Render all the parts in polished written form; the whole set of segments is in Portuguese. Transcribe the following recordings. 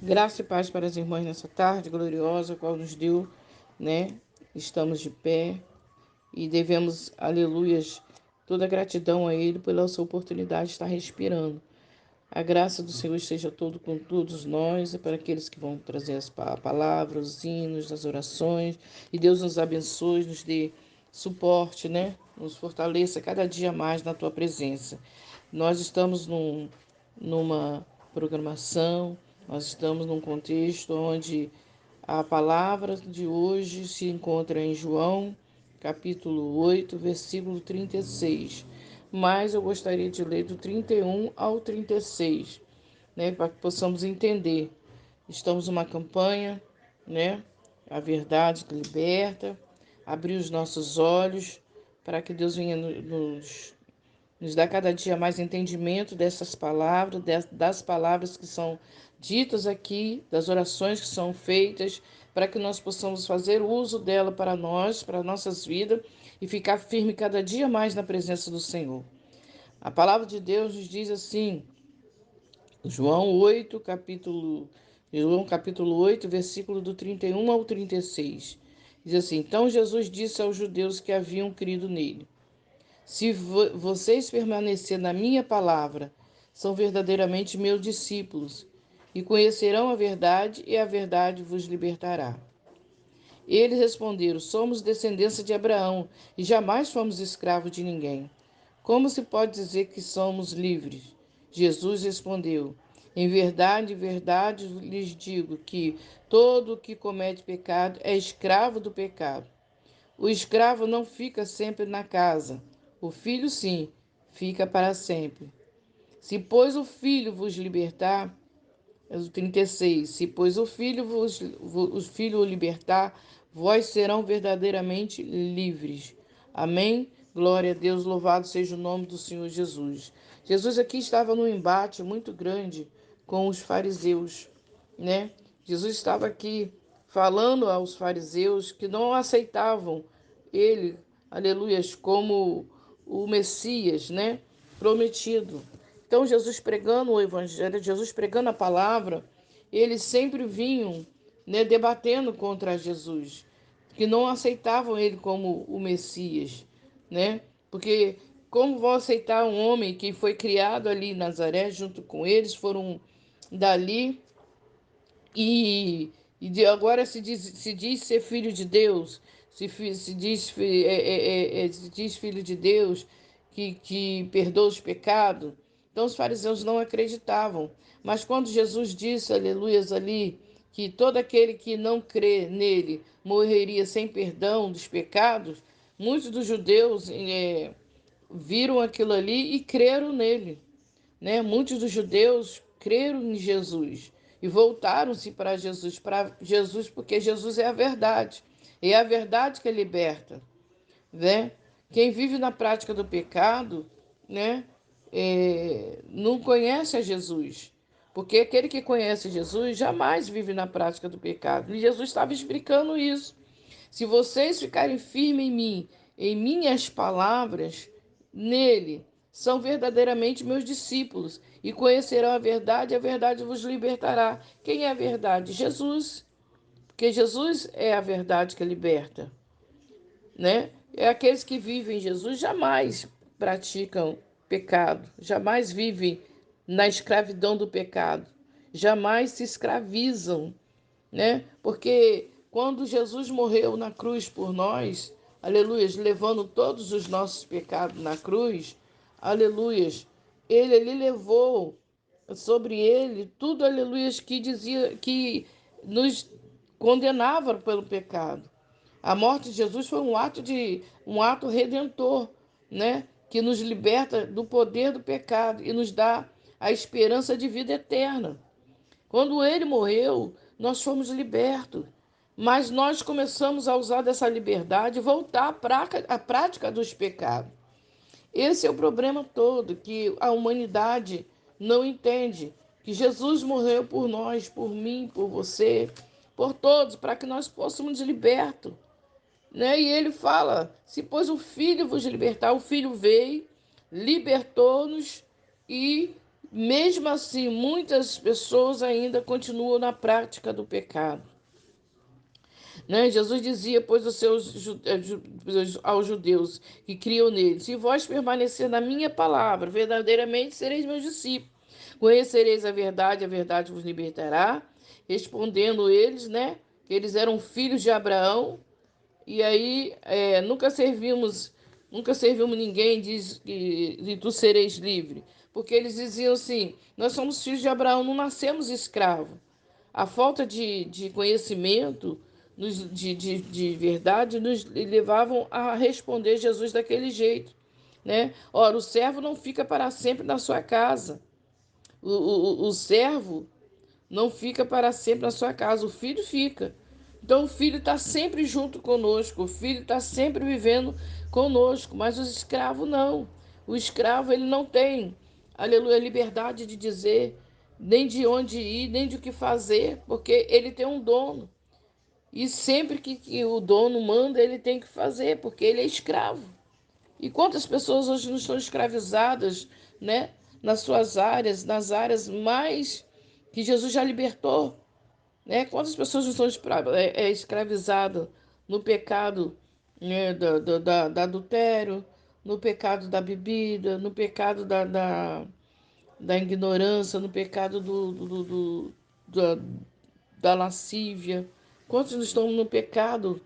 Graça e paz para as irmãs nessa tarde gloriosa, qual nos deu, né? Estamos de pé e devemos, aleluias, toda gratidão a Ele pela sua oportunidade de estar respirando. A graça do Senhor esteja todo com todos nós e para aqueles que vão trazer as palavras, os hinos, as orações. E Deus nos abençoe, nos dê suporte, né? Nos fortaleça cada dia mais na tua presença. Nós estamos numa programação, nós estamos num contexto onde a palavra de hoje se encontra em João, capítulo 8, versículo 36. Mas eu gostaria de ler do 31 ao 36, né, para que possamos entender. Estamos numa campanha, né? A verdade que liberta, abrir os nossos olhos para que Deus venha nos dá cada dia mais entendimento dessas palavras, das palavras que são ditas aqui, das orações que são feitas, para que nós possamos fazer uso dela para nós, para nossas vidas, e ficar firme cada dia mais na presença do Senhor. A palavra de Deus nos diz assim, João capítulo 8, versículo do 31 ao 36. Diz assim: Então Jesus disse aos judeus que haviam crido nele: Se vocês permanecerem na minha palavra, são verdadeiramente meus discípulos, e conhecerão a verdade, e a verdade vos libertará. Eles responderam: Somos descendência de Abraão, e jamais fomos escravos de ninguém. Como se pode dizer que somos livres? Jesus respondeu: em verdade lhes digo que todo o que comete pecado é escravo do pecado. O escravo não fica sempre na casa. O filho, sim, fica para sempre. Se, pois, o filho vos libertar, é o 36, se, pois, o filho o libertar, vós serão verdadeiramente livres. Amém? Glória a Deus, louvado seja o nome do Senhor Jesus. Jesus aqui estava num embate muito grande com os fariseus, né? Jesus estava aqui falando aos fariseus que não aceitavam ele, aleluias, como o Messias, né? Prometido. Então, Jesus pregando o evangelho, Jesus pregando a palavra, eles sempre vinham, né, debatendo contra Jesus, que não aceitavam ele como o Messias, né? Porque como vão aceitar um homem que foi criado ali em Nazaré, junto com eles, foram dali agora se diz ser filho de Deus, se diz filho de Deus, que perdoa os pecados. Então os fariseus não acreditavam. Mas quando Jesus disse, aleluias, ali, que todo aquele que não crê nele morreria sem perdão dos pecados, muitos dos judeus viram aquilo ali e creram nele, né? Muitos dos judeus creram em Jesus e voltaram-se para Jesus, porque Jesus é a verdade. É a verdade que liberta, né? Quem vive na prática do pecado, né, não conhece a Jesus. Porque aquele que conhece Jesus jamais vive na prática do pecado. E Jesus estava explicando isso. Se vocês ficarem firmes em mim, em minhas palavras, nele, são verdadeiramente meus discípulos e conhecerão a verdade vos libertará. Quem é a verdade? Jesus. Porque Jesus é a verdade que liberta, né? É aqueles que vivem em Jesus jamais praticam pecado, jamais vivem na escravidão do pecado, jamais se escravizam, né? Porque quando Jesus morreu na cruz por nós, aleluias, levando todos os nossos pecados na cruz, aleluias, ele levou sobre ele tudo, aleluias, que dizia que nos condenava pelo pecado. A morte de Jesus foi um ato redentor, né? Que nos liberta do poder do pecado e nos dá a esperança de vida eterna. Quando ele morreu, nós fomos libertos. Mas nós começamos a usar dessa liberdade e voltar à prática dos pecados. Esse é o problema todo, que a humanidade não entende. Que Jesus morreu por nós, por mim, por você, por todos, para que nós fôssemos libertos, né? E ele fala: se pois o Filho vos libertar, o Filho veio, libertou-nos e Mesmo assim, muitas pessoas ainda continuam na prática do pecado. Né? Jesus dizia, pois, aos judeus que criam nele: se vós permanecer na minha palavra, verdadeiramente sereis meus discípulos. Conhecereis a verdade vos libertará. Respondendo eles, né, que eles eram filhos de Abraão, e aí nunca servimos ninguém, diz que e tu sereis livre. Porque eles diziam assim: nós somos filhos de Abraão, não nascemos escravos. A falta de conhecimento de verdade nos levavam a responder Jesus daquele jeito, né? Ora, o servo não fica para sempre na sua casa. O servo não fica para sempre na sua casa, o filho fica. Então o filho está sempre junto conosco, o filho está sempre vivendo conosco, mas o escravo não. O escravo ele não tem, aleluia, liberdade de dizer nem de onde ir, nem de o que fazer, porque ele tem um dono. E sempre que o dono manda, ele tem que fazer, porque ele é escravo. E quantas pessoas hoje não estão escravizadas, né? Nas suas áreas, nas áreas mais que Jesus já libertou, né? Quantas pessoas não estão escravizadas no pecado, né? Da adultério, no pecado da bebida, no pecado da ignorância, no pecado da, da lascívia. Quantos não estão no pecado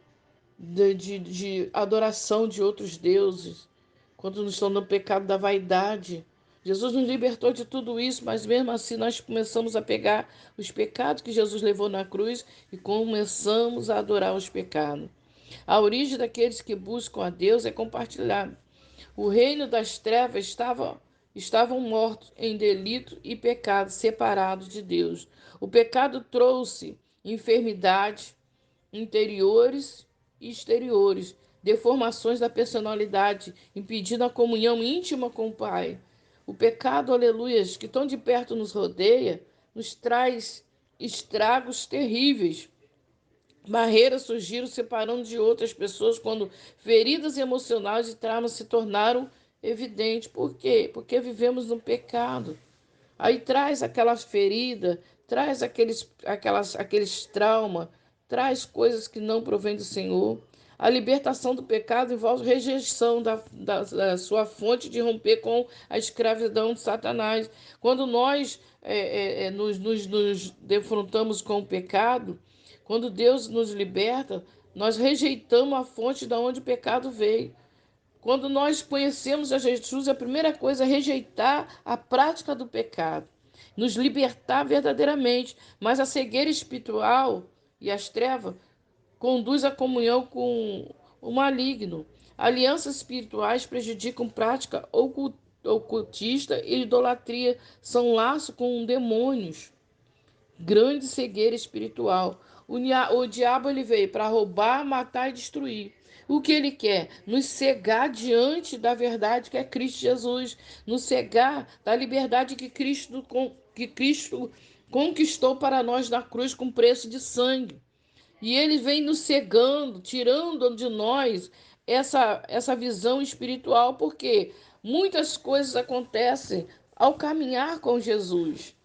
de adoração de outros deuses, quando nos estamos no pecado da vaidade. Jesus nos libertou de tudo isso, mas mesmo assim nós começamos a pegar os pecados que Jesus levou na cruz e começamos a adorar os pecados. A origem daqueles que buscam a Deus é compartilhada. O reino das trevas estavam mortos em delito e pecado, separados de Deus. O pecado trouxe enfermidade, interiores e exteriores, deformações da personalidade, impedindo a comunhão íntima com o Pai. O pecado, aleluias, que tão de perto nos rodeia, nos traz estragos terríveis. Barreiras surgiram separando de outras pessoas quando feridas emocionais e traumas se tornaram evidentes. Por quê? Porque vivemos no pecado. Aí traz aquelas feridas, traz aqueles traumas, traz coisas que não provêm do Senhor. A libertação do pecado envolve rejeição da sua fonte de romper com a escravidão de Satanás. Quando nós nos defrontamos com o pecado, quando Deus nos liberta, nós rejeitamos a fonte da onde o pecado veio. Quando nós conhecemos a Jesus, a primeira coisa é rejeitar a prática do pecado, nos libertar verdadeiramente. Mas a cegueira espiritual e as trevas conduz à comunhão com o maligno. Alianças espirituais prejudicam prática ocultista e idolatria, são laços com demônios. Grande cegueira espiritual. O diabo ele veio para roubar, matar e destruir. O que ele quer? Nos cegar diante da verdade que é Cristo Jesus, nos cegar da liberdade que Cristo conquistou para nós na cruz com preço de sangue. E ele vem nos cegando, tirando de nós essa visão espiritual, porque muitas coisas acontecem ao caminhar com Jesus.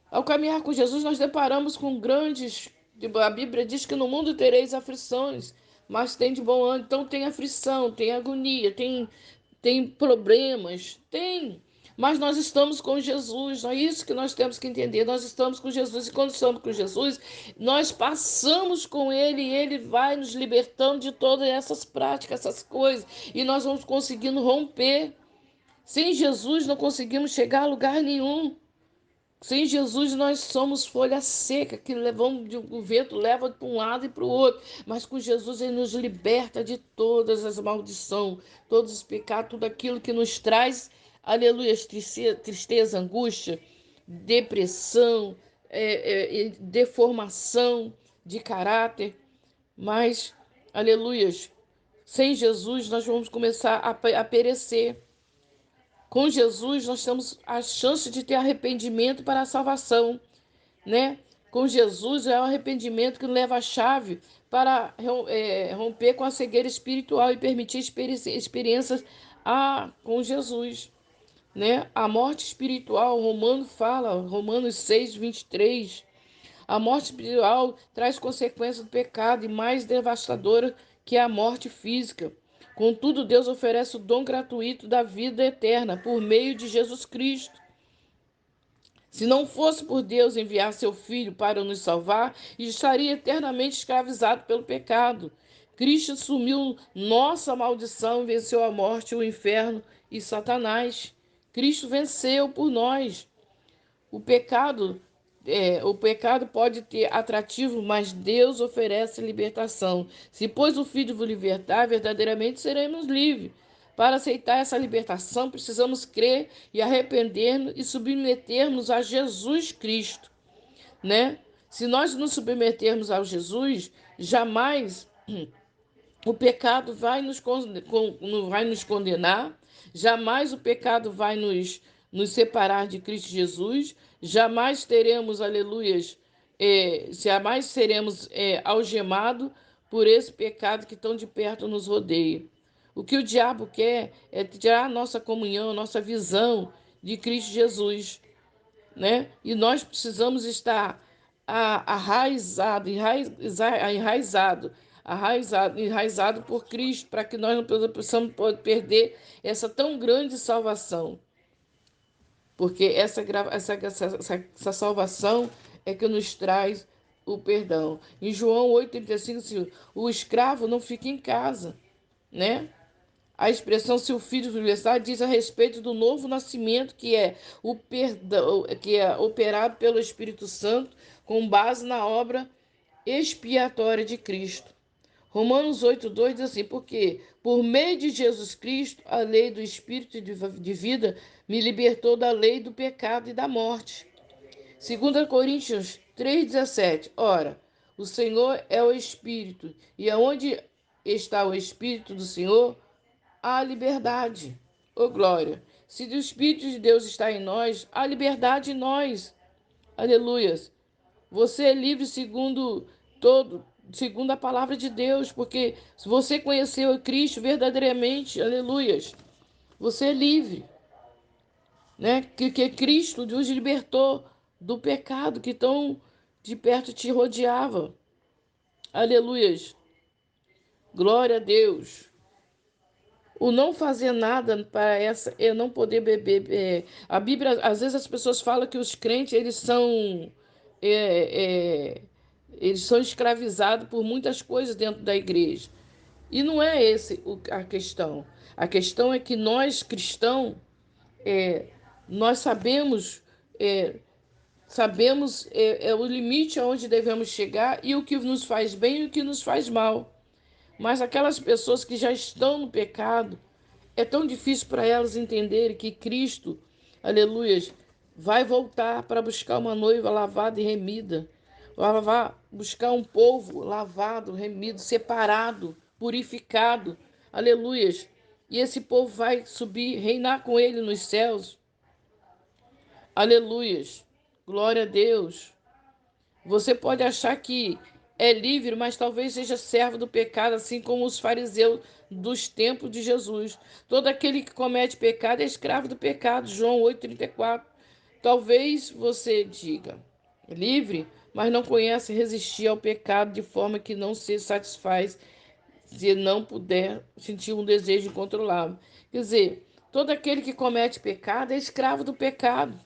Ao caminhar com Jesus, nós deparamos com grandes. A Bíblia diz que no mundo tereis aflições, mas tem de bom ânimo. Então, tem aflição, tem agonia, tem problemas, tem. Mas nós estamos com Jesus, é isso que nós temos que entender. Nós estamos com Jesus, e quando estamos com Jesus, nós passamos com Ele e Ele vai nos libertando de todas essas práticas, essas coisas, e nós vamos conseguindo romper. Sem Jesus, não conseguimos chegar a lugar nenhum. Sem Jesus, nós somos folha seca, que levamos, o vento leva para um lado e para o outro. Mas com Jesus, Ele nos liberta de todas as maldições, todos os pecados, tudo aquilo que nos traz, aleluia, tristeza, angústia, depressão, deformação de caráter. Mas, aleluias, sem Jesus, nós vamos começar a perecer. Com Jesus, nós temos a chance de ter arrependimento para a salvação, né? Com Jesus é o arrependimento que leva a chave para romper com a cegueira espiritual e permitir experiências com Jesus. né? A morte espiritual, Romanos 6:23. A morte espiritual traz consequências do pecado e mais devastadora que a morte física. Contudo, Deus oferece o dom gratuito da vida eterna por meio de Jesus Cristo. Se não fosse por Deus enviar seu Filho para nos salvar, estaria eternamente escravizado pelo pecado. Cristo assumiu nossa maldição e venceu a morte, o inferno e Satanás. Cristo venceu por nós. O pecado, o pecado pode ter atrativo, mas Deus oferece libertação. Se, pois, o Filho vos libertar, verdadeiramente seremos livres. Para aceitar essa libertação, precisamos crer e arrepender-nos e submetermos a Jesus Cristo, né? Se nós nos submetermos a Jesus, jamais o pecado vai nos condenar, jamais o pecado vai nos separar de Cristo Jesus, jamais teremos, aleluias, jamais seremos algemados por esse pecado que tão de perto nos rodeia. O que o diabo quer é tirar a nossa comunhão, nossa visão de Cristo Jesus, né? E nós precisamos estar enraizado por Cristo, para que nós não possamos perder essa tão grande salvação. Porque essa salvação é que nos traz o perdão. Em João 8,35, o escravo não fica em casa, né? A expressão seu filho universal diz a respeito do novo nascimento, que é o perdão, que é operado pelo Espírito Santo com base na obra expiatória de Cristo. Romanos 8,2 diz assim: porque por meio de Jesus Cristo, a lei do Espírito de vida me libertou da lei do pecado e da morte. 2 Coríntios 3,17. Ora, o Senhor é o Espírito, e aonde está o Espírito do Senhor, há liberdade. Ô glória! Se o Espírito de Deus está em nós, há liberdade em nós. Aleluias! Você é livre segundo a palavra de Deus, porque se você conheceu Cristo verdadeiramente, aleluias, você é livre, né? Que Cristo nos libertou do pecado que tão de perto te rodeava. Aleluias! Glória a Deus! O não fazer nada para essa é não poder beber. A Bíblia, às vezes as pessoas falam que os crentes é, é, eles são escravizados por muitas coisas dentro da igreja. E não é esse a questão. A questão é que nós cristãos, é, nós sabemos o limite aonde devemos chegar e o que nos faz bem e o que nos faz mal. Mas aquelas pessoas que já estão no pecado, é tão difícil para elas entenderem que Cristo, aleluias, vai voltar para buscar uma noiva lavada e remida. Vai buscar um povo lavado, remido, separado, purificado. Aleluias. E esse povo vai subir, reinar com ele nos céus. Aleluias. Glória a Deus. Você pode achar que é livre, mas talvez seja servo do pecado, assim como os fariseus dos tempos de Jesus. Todo aquele que comete pecado é escravo do pecado. João 8,34. Talvez você diga, livre, mas não conhece resistir ao pecado de forma que não se satisfaz se não puder sentir um desejo incontrolável. Quer dizer, todo aquele que comete pecado é escravo do pecado.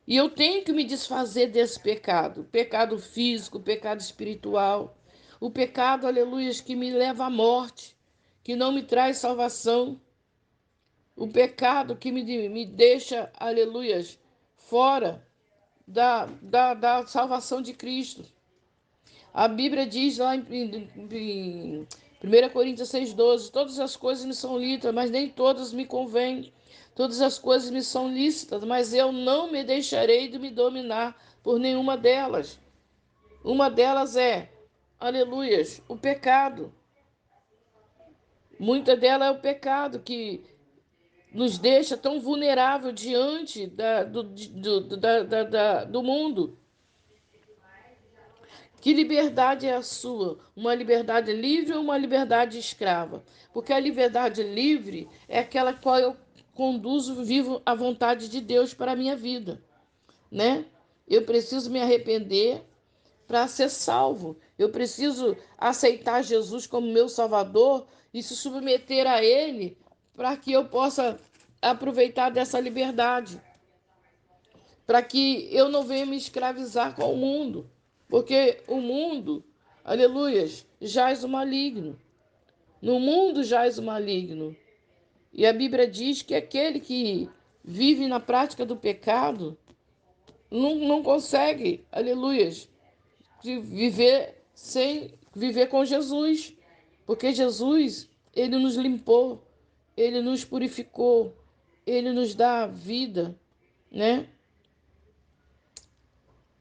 E eu tenho que me desfazer desse pecado, pecado físico, pecado espiritual, o pecado, aleluia, que me leva à morte, que não me traz salvação, o pecado que me deixa, aleluia, fora da salvação de Cristo. A Bíblia diz lá em 1 Coríntios 6,12: todas as coisas me são lícitas, mas nem todas me convêm. Todas as coisas me são lícitas, mas eu não me deixarei de me dominar por nenhuma delas. Uma delas é, aleluias, o pecado. Muita delas é o pecado que nos deixa tão vulnerável diante do mundo. Que liberdade é a sua? Uma liberdade livre ou uma liberdade escrava? Porque a liberdade livre é aquela qual eu conduzo, vivo a vontade de Deus para a minha vida, né? Eu preciso me arrepender para ser salvo. Eu preciso aceitar Jesus como meu Salvador e se submeter a Ele para que eu possa aproveitar dessa liberdade, para que eu não venha me escravizar com o mundo, porque o mundo, aleluias, jaz o maligno. No mundo jaz o maligno. E a Bíblia diz que aquele que vive na prática do pecado não consegue, aleluias, de viver sem viver com Jesus, porque Jesus, ele nos limpou, ele nos purificou, ele nos dá vida, né?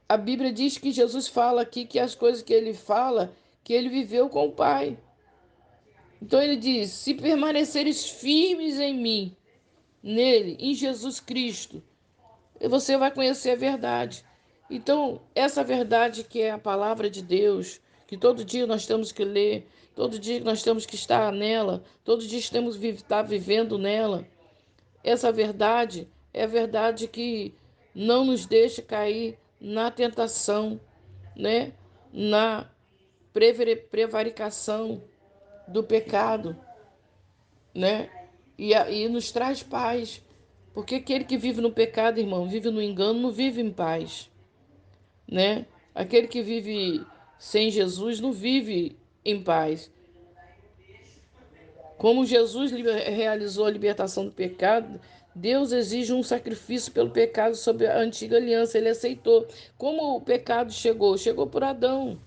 A Bíblia diz que Jesus fala aqui que as coisas que ele fala, que ele viveu com o Pai. Então ele diz: se permaneceres firmes em mim, nele, em Jesus Cristo, você vai conhecer a verdade. Então, essa verdade que é a palavra de Deus, que todo dia nós temos que ler, todo dia nós temos que estar nela, todo dia temos que estar vivendo nela. Essa verdade é a verdade que não nos deixa cair na tentação, né? Na prevaricação do pecado, né? E nos traz paz. Porque aquele que vive no pecado, irmão, vive no engano, não vive em paz, né? Aquele que vive sem Jesus não vive em paz. Como Jesus realizou a libertação do pecado, Deus exige um sacrifício pelo pecado sob a antiga aliança. Ele aceitou. Como o pecado chegou? Chegou por Adão.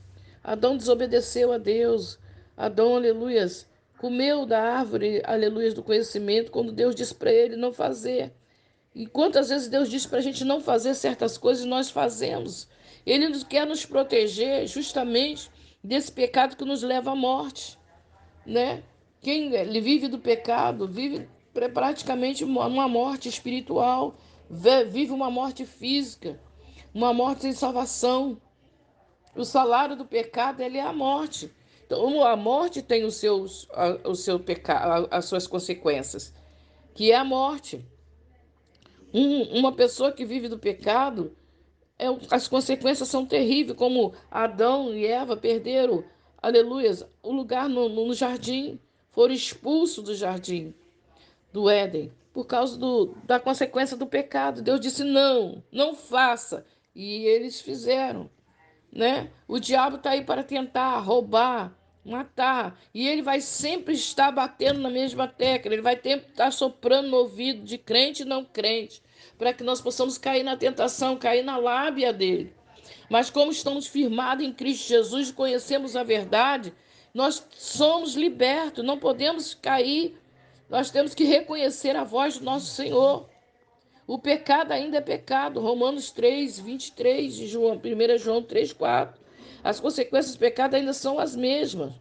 Adão desobedeceu a Deus. Adão, aleluias, comeu da árvore, aleluias, do conhecimento, quando Deus disse para ele não fazer. E quantas vezes Deus diz para a gente não fazer certas coisas e nós fazemos? Ele quer nos proteger justamente desse pecado que nos leva à morte, né? Quem ele vive do pecado vive praticamente uma morte espiritual, vive uma morte física, uma morte sem salvação. O salário do pecado ele é a morte. Então, a morte tem o seu pecado, as suas consequências, que é a morte. Uma pessoa que vive do pecado, as consequências são terríveis, como Adão e Eva perderam, aleluias, o lugar no jardim, foram expulsos do jardim do Éden, por causa da consequência do pecado. Deus disse: não, não faça. E eles fizeram, né? O diabo está aí para tentar roubar, matar, e ele vai sempre estar batendo na mesma tecla, ele vai estar soprando no ouvido de crente e não crente, para que nós possamos cair na tentação, cair na lábia dele. Mas como estamos firmados em Cristo Jesus e conhecemos a verdade, nós somos libertos, não podemos cair, nós temos que reconhecer a voz do nosso Senhor. O pecado ainda é pecado. Romanos 3, 23, de João, 1 João 3, 4. As consequências do pecado ainda são as mesmas.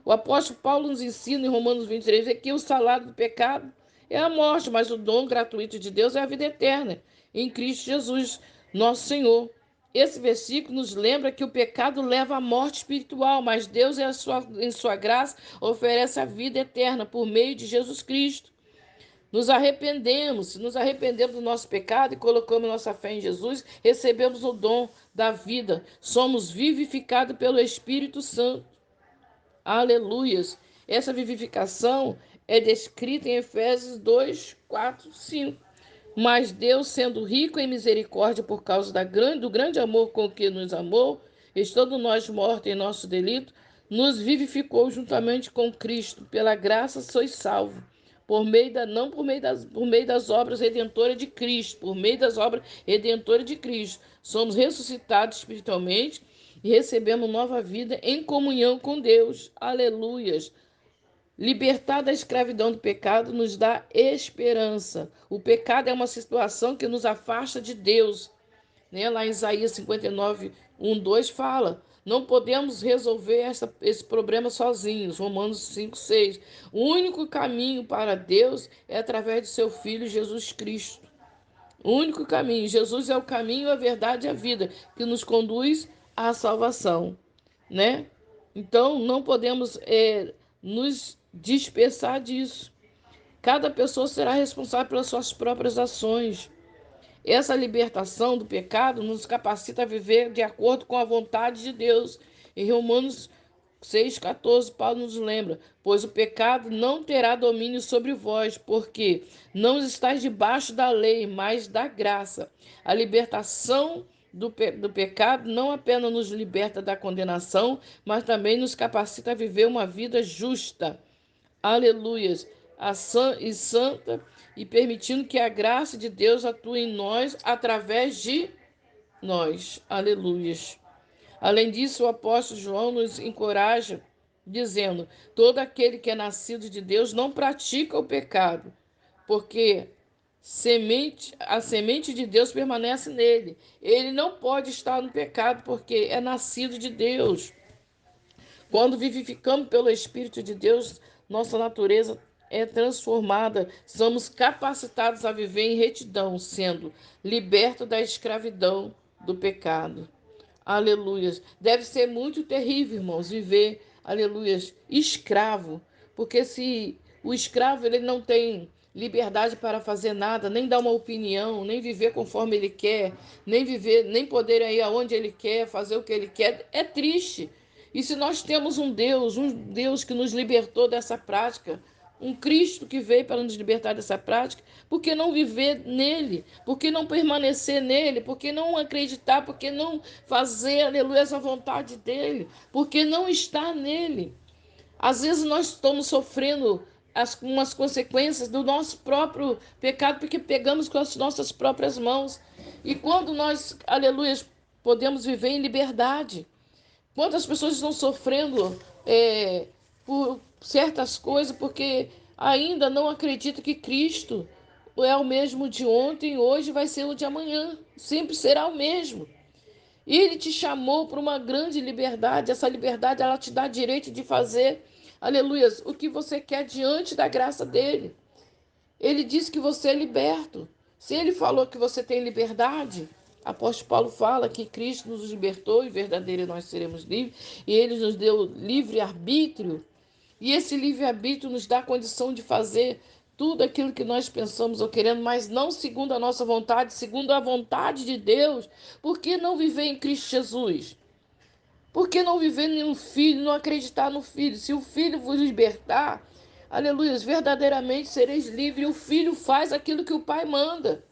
O apóstolo Paulo nos ensina em Romanos 23 que o salário do pecado é a morte, mas o dom gratuito de Deus é a vida eterna, em Cristo Jesus, nosso Senhor. Esse versículo nos lembra que o pecado leva à morte espiritual, mas Deus, em sua graça, oferece a vida eterna por meio de Jesus Cristo. Nos arrependemos, se nos arrependemos do nosso pecado e colocamos nossa fé em Jesus, recebemos o dom da vida. Somos vivificados pelo Espírito Santo. Aleluias. Essa vivificação é descrita em Efésios 2, 4, 5. Mas Deus, sendo rico em misericórdia por causa do grande amor com que nos amou, estando nós mortos em nosso delito, nos vivificou juntamente com Cristo. Pela graça sois salvos, não por meio das obras redentoras de Cristo, por meio das obras redentoras de Cristo. Somos ressuscitados espiritualmente e recebemos nova vida em comunhão com Deus. Aleluias. Libertar da escravidão do pecado nos dá esperança. O pecado é uma situação que nos afasta de Deus, né? Lá em Isaías 59, 1, 2 fala: não podemos resolver esse problema sozinhos. Romanos 5, 6. O único caminho para Deus é através de seu Filho Jesus Cristo. O único caminho. Jesus é o caminho, a verdade e a vida, que nos conduz à salvação, né? Então, não podemos nos dispersar disso. Cada pessoa será responsável pelas suas próprias ações. Essa libertação do pecado nos capacita a viver de acordo com a vontade de Deus. Em Romanos 6,14, Paulo nos lembra: pois o pecado não terá domínio sobre vós, porque não estáis debaixo da lei, mas da graça. A libertação do pecado não apenas nos liberta da condenação, mas também nos capacita a viver uma vida justa. Aleluias, e santa, e permitindo que a graça de Deus atue em nós através de nós. Aleluias. Além disso, o apóstolo João nos encoraja, dizendo: todo aquele que é nascido de Deus não pratica o pecado, porque a semente de Deus permanece nele. Ele não pode estar no pecado, porque é nascido de Deus. Quando vivificamos pelo Espírito de Deus, nossa natureza é transformada, somos capacitados a viver em retidão, sendo libertos da escravidão do pecado. Aleluias. Deve ser muito terrível, irmãos, viver, aleluias, escravo, porque se o escravo ele não tem liberdade para fazer nada, nem dar uma opinião, nem viver conforme ele quer, nem poder ir aonde ele quer, fazer o que ele quer, é triste. E se nós temos um Deus que nos libertou dessa prática, um Cristo que veio para nos libertar dessa prática, por que não viver nele? Por que não permanecer nele? Por que não acreditar? Por que não fazer, aleluia, essa vontade dele? Por que não estar nele? Às vezes nós estamos sofrendo umas consequências do nosso próprio pecado, porque pegamos com as nossas próprias mãos. E quando nós, aleluia, podemos viver em liberdade, quantas pessoas estão sofrendo por certas coisas porque ainda não acreditam que Cristo é o mesmo de ontem, hoje vai ser o de amanhã, sempre será o mesmo. E Ele te chamou para uma grande liberdade. Essa liberdade ela te dá direito de fazer, aleluia, o que você quer diante da graça dele. Ele diz que você é liberto. Se ele falou que você tem liberdade, apóstolo Paulo fala que Cristo nos libertou e verdadeiro nós seremos livres, e ele nos deu livre arbítrio, e esse livre arbítrio nos dá a condição de fazer tudo aquilo que nós pensamos ou queremos, mas não segundo a nossa vontade, segundo a vontade de Deus. Por que não viver em Cristo Jesus? Por que não viver em um filho, não acreditar no filho? Se o filho vos libertar, aleluia, verdadeiramente sereis livres. O filho faz aquilo que o pai manda.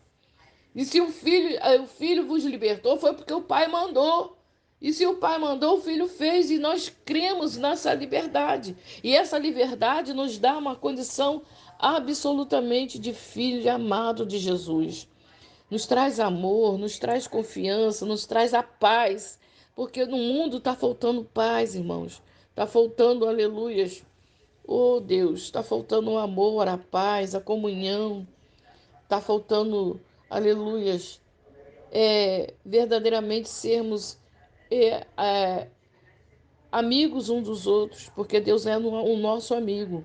E se o filho vos libertou, foi porque o pai mandou. E se o pai mandou, o filho fez. E nós cremos nessa liberdade. E essa liberdade nos dá uma condição absolutamente de filho amado de Jesus. Nos traz amor, nos traz confiança, nos traz a paz. Porque no mundo está faltando paz, irmãos. Está faltando aleluias. Oh Deus, está faltando o amor, a paz, a comunhão. Está faltando, aleluias, verdadeiramente sermos é, é, amigos uns dos outros, porque Deus é o nosso amigo.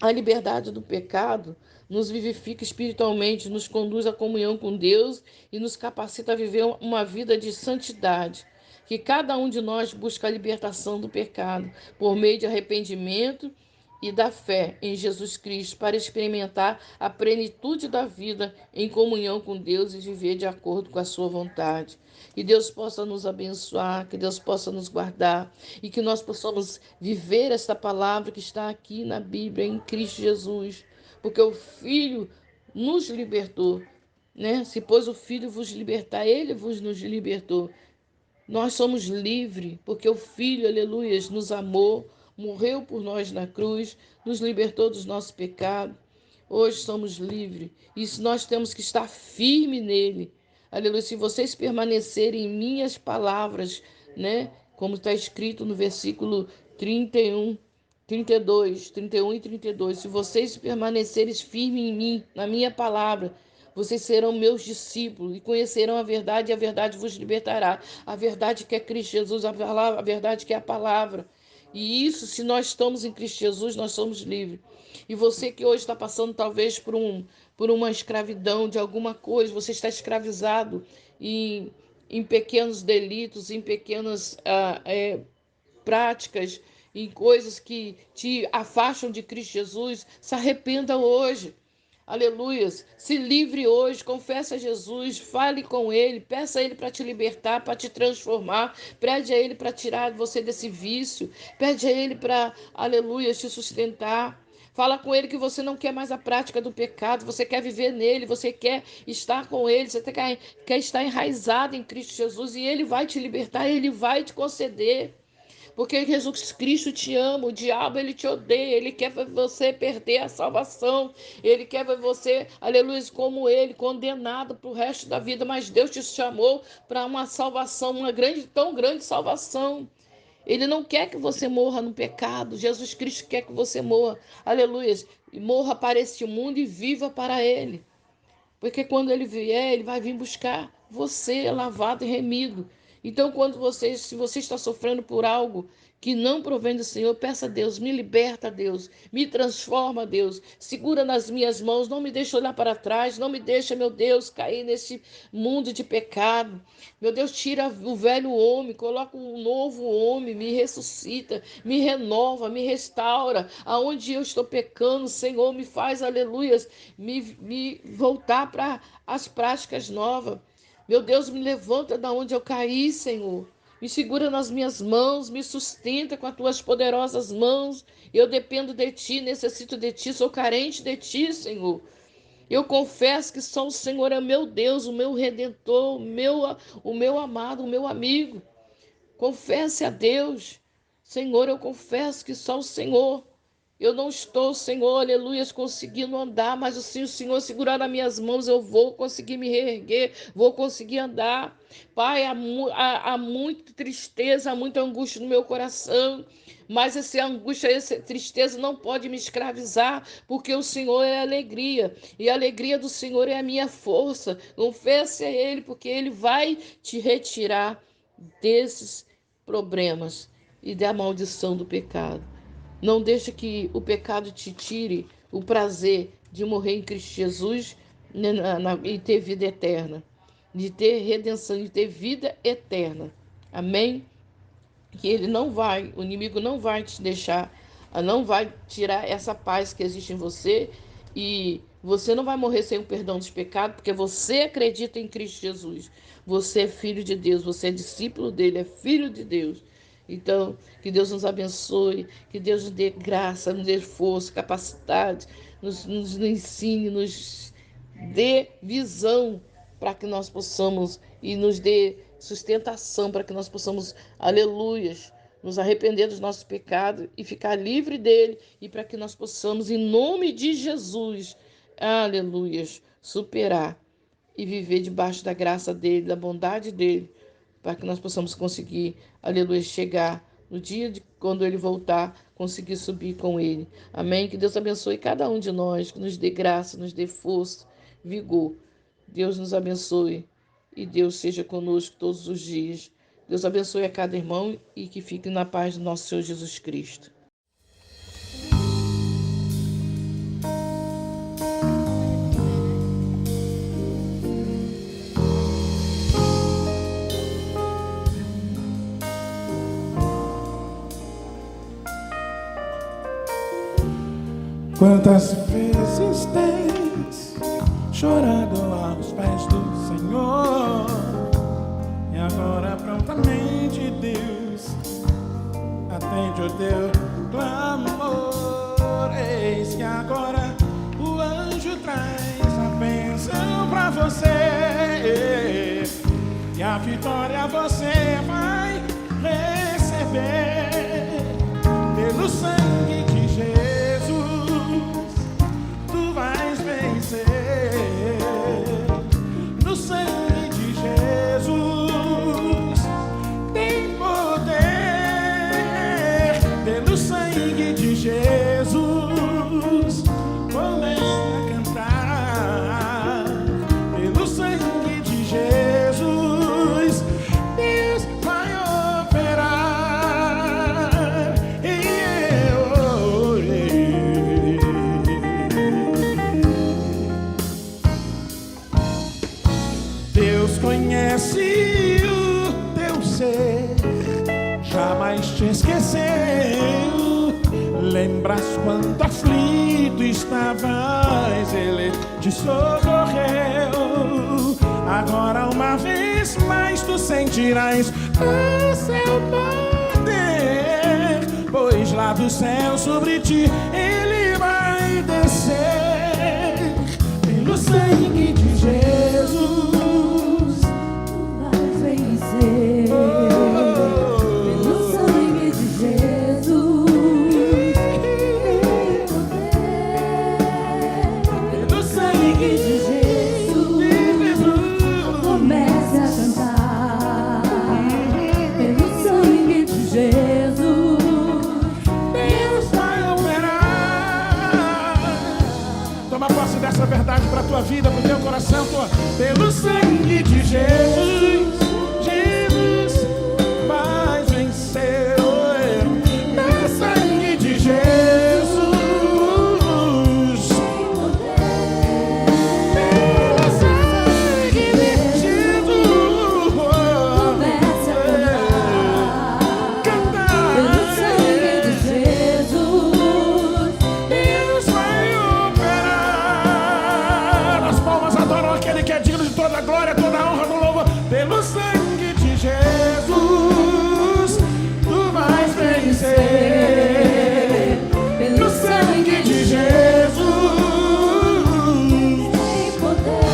A liberdade do pecado nos vivifica espiritualmente, nos conduz à comunhão com Deus e nos capacita a viver uma vida de santidade. Que cada um de nós busque a libertação do pecado por meio de arrependimento e da fé em Jesus Cristo para experimentar a plenitude da vida em comunhão com Deus e viver de acordo com a sua vontade. Que Deus possa nos abençoar, que Deus possa nos guardar e que nós possamos viver esta palavra que está aqui na Bíblia, em Cristo Jesus, porque o Filho nos libertou, né? Se pois o Filho vos libertar, ele vos nos libertou. Nós somos livres, porque o Filho, aleluia, nos amou, morreu por nós na cruz, nos libertou dos nossos pecados. Hoje somos livres. E nós temos que estar firme nele. Aleluia. Se vocês permanecerem em minhas palavras, né? Como está escrito no versículo 31, 32, 31 e 32. Se vocês permanecerem firmes em mim, na minha palavra, vocês serão meus discípulos e conhecerão a verdade, e a verdade vos libertará. A verdade que é Cristo Jesus, a verdade que é a palavra. E isso, se nós estamos em Cristo Jesus, nós somos livres. E você que hoje está passando talvez por uma escravidão de alguma coisa, você está escravizado em pequenos delitos, em pequenas práticas em coisas que te afastam de Cristo Jesus, se arrependa hoje. Aleluias. Se livre hoje, confesse a Jesus, fale com Ele, peça a Ele para te libertar, para te transformar, pede a Ele para tirar você desse vício, pede a Ele para, aleluia, te sustentar. Fala com Ele que você não quer mais a prática do pecado, você quer viver nele, você quer estar com Ele, você quer estar enraizado em Cristo Jesus e Ele vai te libertar, Ele vai te conceder. Porque Jesus Cristo te ama, o diabo ele te odeia, ele quer ver você perder a salvação, ele quer ver você, aleluia, como ele, condenado para o resto da vida, mas Deus te chamou para uma salvação, uma grande, tão grande salvação. Ele não quer que você morra no pecado, Jesus Cristo quer que você morra, aleluia, e morra para este mundo e viva para ele. Porque quando ele vier, ele vai vir buscar você lavado e remido. Então, se você está sofrendo por algo que não provém do Senhor, peça a Deus, me liberta, Deus, me transforma, Deus, segura nas minhas mãos, não me deixe olhar para trás, não me deixe, meu Deus, cair nesse mundo de pecado. Meu Deus, tira o velho homem, coloca um novo homem, me ressuscita, me renova, me restaura. Aonde eu estou pecando, Senhor, me faz, aleluias, me voltar para as práticas novas. Meu Deus, me levanta da onde eu caí, Senhor. Me segura nas minhas mãos, me sustenta com as tuas poderosas mãos. Eu dependo de ti, necessito de ti, sou carente de ti, Senhor. Eu confesso que só o Senhor é meu Deus, o meu redentor, o meu amado, o meu amigo. Confesse a Deus. Senhor, eu confesso que só o Senhor. Eu não estou, Senhor, aleluias, conseguindo andar, mas se o Senhor segurar nas minhas mãos, eu vou conseguir me reerguer, vou conseguir andar. Pai, há muita tristeza, há muita angústia no meu coração, mas essa angústia, essa tristeza não pode me escravizar, porque o Senhor é alegria, e a alegria do Senhor é a minha força. Confesse a Ele, porque Ele vai te retirar desses problemas e da maldição do pecado. Não deixe que o pecado te tire o prazer de morrer em Cristo Jesus, né, e ter vida eterna, de ter redenção, de ter vida eterna. Amém? Que o inimigo não vai te deixar, não vai tirar essa paz que existe em você e você não vai morrer sem o perdão dos pecados, porque você acredita em Cristo Jesus. Você é filho de Deus, você é discípulo dele, é filho de Deus. Então, que Deus nos abençoe, que Deus nos dê graça, nos dê força, capacidade, nos ensine, nos dê visão para que nós possamos e nos dê sustentação para que nós possamos, aleluias, nos arrepender dos nossos pecados e ficar livre dele e para que nós possamos, em nome de Jesus, aleluias, superar e viver debaixo da graça dele, da bondade dele, para que nós possamos conseguir, aleluia, chegar no dia de quando ele voltar, conseguir subir com ele. Amém? Que Deus abençoe cada um de nós, que nos dê graça, nos dê força, vigor. Deus nos abençoe e Deus seja conosco todos os dias. Deus abençoe a cada irmão e que fique na paz do nosso Senhor Jesus Cristo. Quantas vezes tens chorado aos pés do Senhor, e agora prontamente Deus atende o teu clamor. Eis que agora o anjo traz a bênção pra você, e a vitória você vai receber pelo sangue de Jesus. Tu vais vencer no sangue de Jesus. Tem poder pelo jamais te esqueceu. Lembras quando aflito estavas, Ele te socorreu. Agora uma vez mais tu sentirás o seu poder, pois lá do céu sobre ti Ele vai descer. Pelo sangue de Jesus vais vencer. Pelo sangue de Jesus, pelo sangue de Jesus, comece a cantar. Pelo sangue de Jesus, Deus vai operar. Toma posse dessa verdade para tua vida, pro teu coração. Pelo sangue de Jesus, Jesus vai vencer. Pelo sangue de Jesus, pelo sangue de Jesus, comece a cantar. Pelo sangue de Jesus, Deus vai operar. As palmas adoram aquele que é digno de toda a glória, toda a honra, do louvor. Pelo sangue de Jesus, tu vais vencer. Pelo sangue de Jesus, tem poder.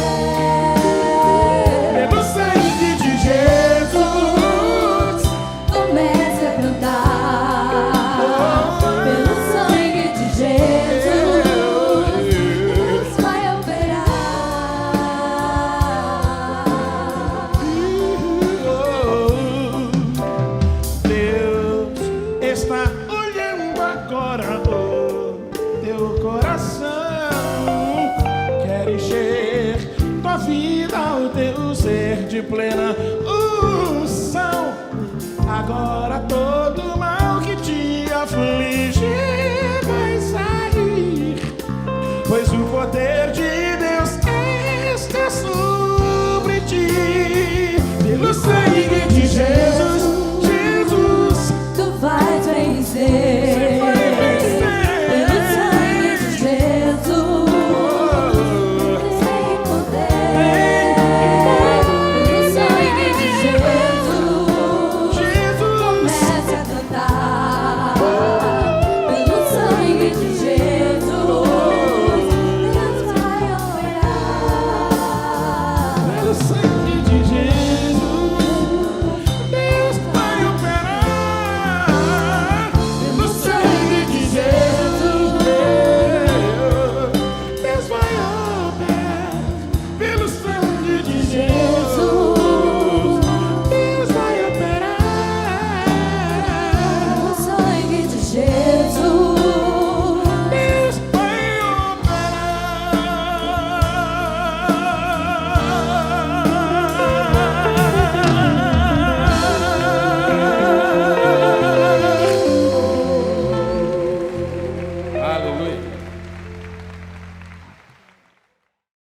pelo sangue de Jesus, Comece a cantar. Pelo sangue de Jesus, Deus vai operar. Deus está olhando agora o teu coração. Quer encher tua vida, o teu ser de plena unção. Agora